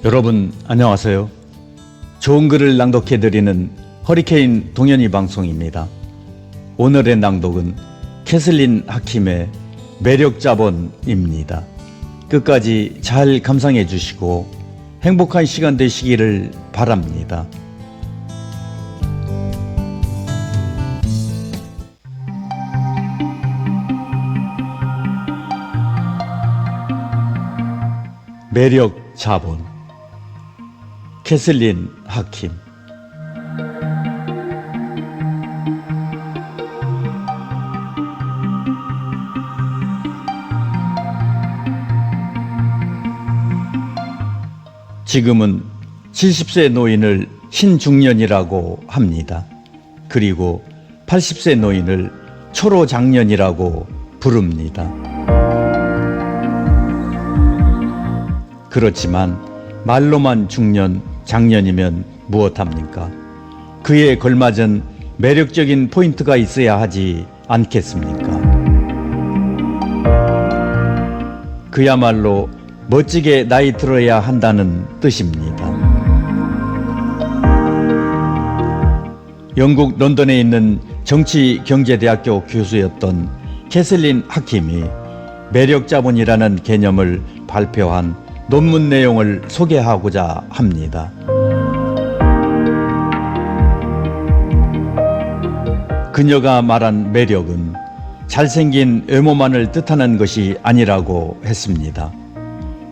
여러분 안녕하세요. 좋은 글을 낭독해드리는 허리케인 동현이 방송입니다. 오늘의 낭독은 캐슬린 하킴의 매력자본입니다. 끝까지 잘 감상해 주시고 행복한 시간 되시기를 바랍니다. 매력자본 캐슬린 하킴. 지금은 70세 노인을 신중년이라고 합니다. 그리고 80세 노인을 초로장년이라고 부릅니다. 그렇지만 말로만 중년, 장년이면 무엇합니까? 그에 걸맞은 매력적인 포인트가 있어야 하지 않겠습니까? 그야말로 멋지게 나이 들어야 한다는 뜻입니다. 영국 런던에 있는 정치경제대학교 교수였던 캐슬린 하킴이 매력자본이라는 개념을 발표한 논문 내용을 소개하고자 합니다. 그녀가 말한 매력은 잘생긴 외모만을 뜻하는 것이 아니라고 했습니다.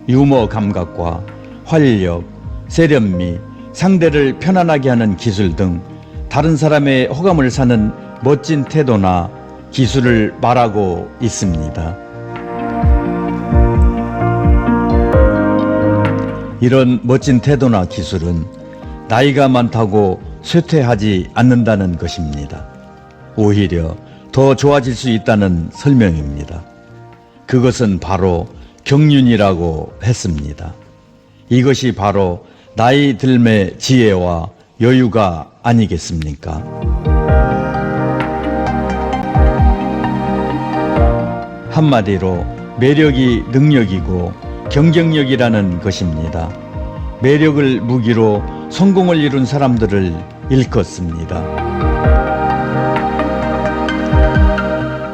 유머 감각과 활력, 세련미, 상대를 편안하게 하는 기술 등 다른 사람의 호감을 사는 멋진 태도나 기술을 말하고 있습니다. 이런 멋진 태도나 기술은 나이가 많다고 쇠퇴하지 않는다는 것입니다. 오히려 더 좋아질 수 있다는 설명입니다. 그것은 바로 경륜이라고 했습니다. 이것이 바로 나이 들매 지혜와 여유가 아니겠습니까? 한마디로 매력이 능력이고 경쟁력이라는 것입니다. 매력을 무기로 성공을 이룬 사람들을 일컫습니다.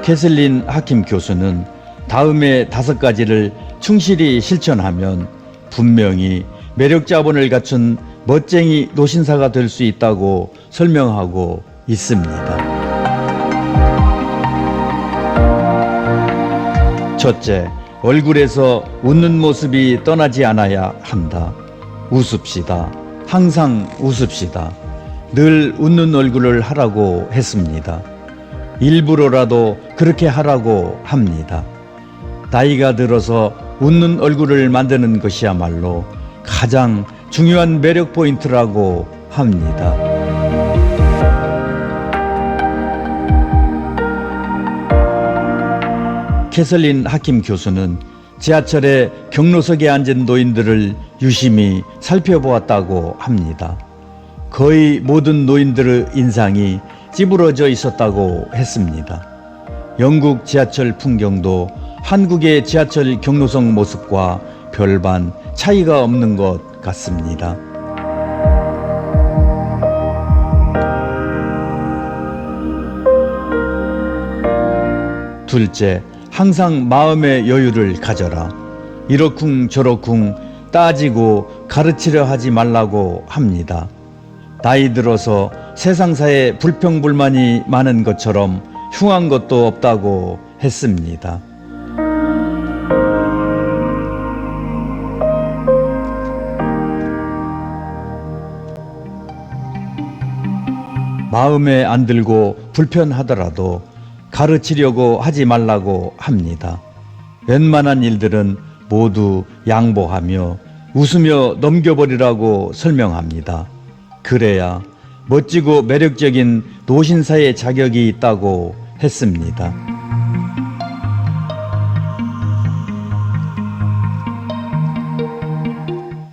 캐슬린 하킴 교수는 다음의 5가지를 충실히 실천하면 분명히 매력자본을 갖춘 멋쟁이 노신사가 될 수 있다고 설명하고 있습니다. 첫째, 얼굴에서 웃는 모습이 떠나지 않아야 한다. 웃읍시다. 항상 웃읍시다. 늘 웃는 얼굴을 하라고 했습니다. 일부러라도 그렇게 하라고 합니다. 나이가 들어서 웃는 얼굴을 만드는 것이야말로 가장 중요한 매력 포인트라고 합니다. 캐슬린 하킴 교수는 지하철의 경로석에 앉은 노인들을 유심히 살펴보았다고 합니다. 거의 모든 노인들의 인상이 찌부러져 있었다고 했습니다. 영국 지하철 풍경도 한국의 지하철 경로석 모습과 별반 차이가 없는 것 같습니다. 둘째, 항상 마음의 여유를 가져라. 이러쿵 저러쿵 따지고 가르치려 하지 말라고 합니다. 나이 들어서 세상사에 불평불만이 많은 것처럼 흉한 것도 없다고 했습니다. 마음에 안 들고 불편하더라도 가르치려고 하지 말라고 합니다. 웬만한 일들은 모두 양보하며 웃으며 넘겨버리라고 설명합니다. 그래야 멋지고 매력적인 노신사의 자격이 있다고 했습니다.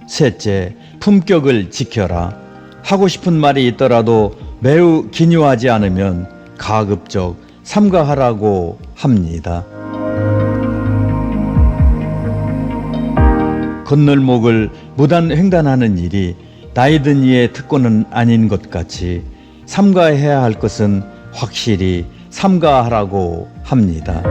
셋째, 품격을 지켜라. 하고 싶은 말이 있더라도 매우 기묘하지 않으면 가급적 삼가하라고 합니다. 건널목을 무단 횡단하는 일이 나이든 이의 특권은 아닌 것 같이 삼가해야 할 것은 확실히 삼가하라고 합니다.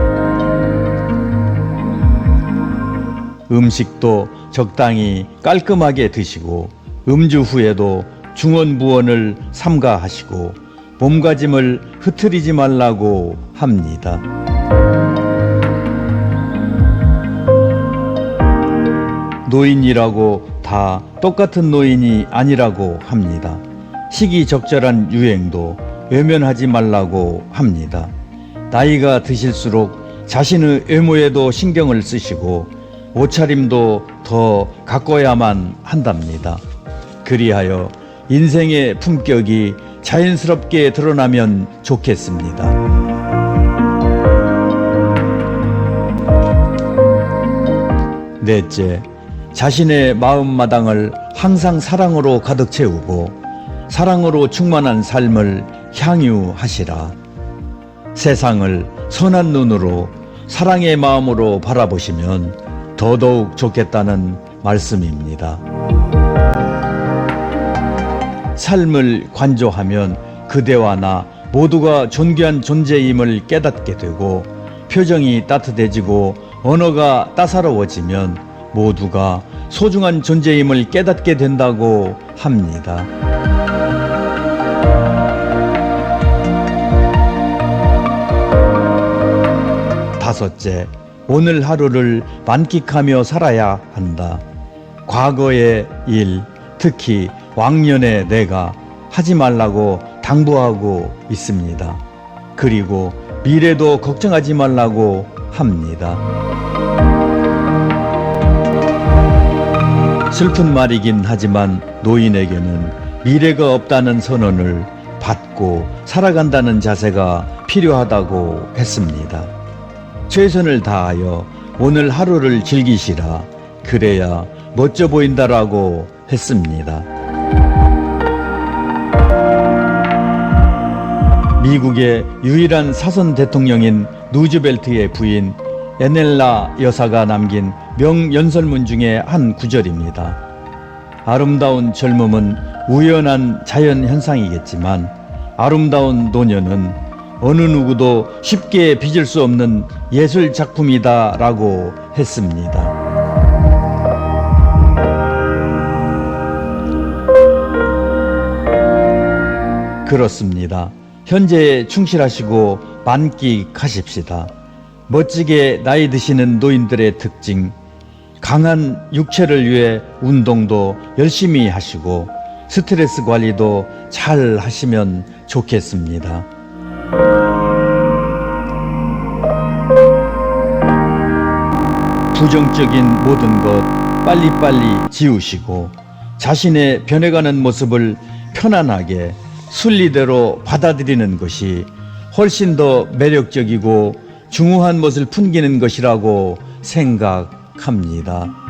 음식도 적당히 깔끔하게 드시고 음주 후에도 중언부언을 삼가하시고 몸가짐을 흐트리지 말라고 합니다. 노인이라고 다 똑같은 노인이 아니라고 합니다. 시기적절한 유행도 외면하지 말라고 합니다. 나이가 드실수록 자신의 외모에도 신경을 쓰시고 옷차림도 더 가꿔야만 한답니다. 그리하여 인생의 품격이 자연스럽게 드러나면 좋겠습니다. 넷째, 자신의 마음마당을 항상 사랑으로 가득 채우고 사랑으로 충만한 삶을 향유하시라. 세상을 선한 눈으로 사랑의 마음으로 바라보시면 더더욱 좋겠다는 말씀입니다. 삶을 관조하면 그대와 나 모두가 존귀한 존재임을 깨닫게 되고 표정이 따뜻해지고 언어가 따사로워지면 모두가 소중한 존재임을 깨닫게 된다고 합니다. 다섯째, 오늘 하루를 만끽하며 살아야 한다. 과거의 일, 특히 왕년의 내가 하지 말라고 당부하고 있습니다. 그리고 미래도 걱정하지 말라고 합니다. 슬픈 말이긴 하지만 노인에게는 미래가 없다는 선언을 받고 살아간다는 자세가 필요하다고 했습니다. 최선을 다하여 오늘 하루를 즐기시라. 그래야 멋져 보인다라고 했습니다. 미국의 유일한 사선 대통령인 루즈벨트의 부인 에넬라 여사가 남긴 명연설문 중에 한 구절입니다. 아름다운 젊음은 우연한 자연현상이겠지만 아름다운 노년은 어느 누구도 쉽게 빚을 수 없는 예술작품이다 라고 했습니다. 그렇습니다. 현재에 충실하시고 만끽하십시다. 멋지게 나이 드시는 노인들의 특징, 강한 육체를 위해 운동도 열심히 하시고 스트레스 관리도 잘 하시면 좋겠습니다. 부정적인 모든 것 빨리빨리 지우시고 자신의 변해가는 모습을 편안하게 순리대로 받아들이는 것이 훨씬 더 매력적이고 중후한 멋을 풍기는 것이라고 생각합니다.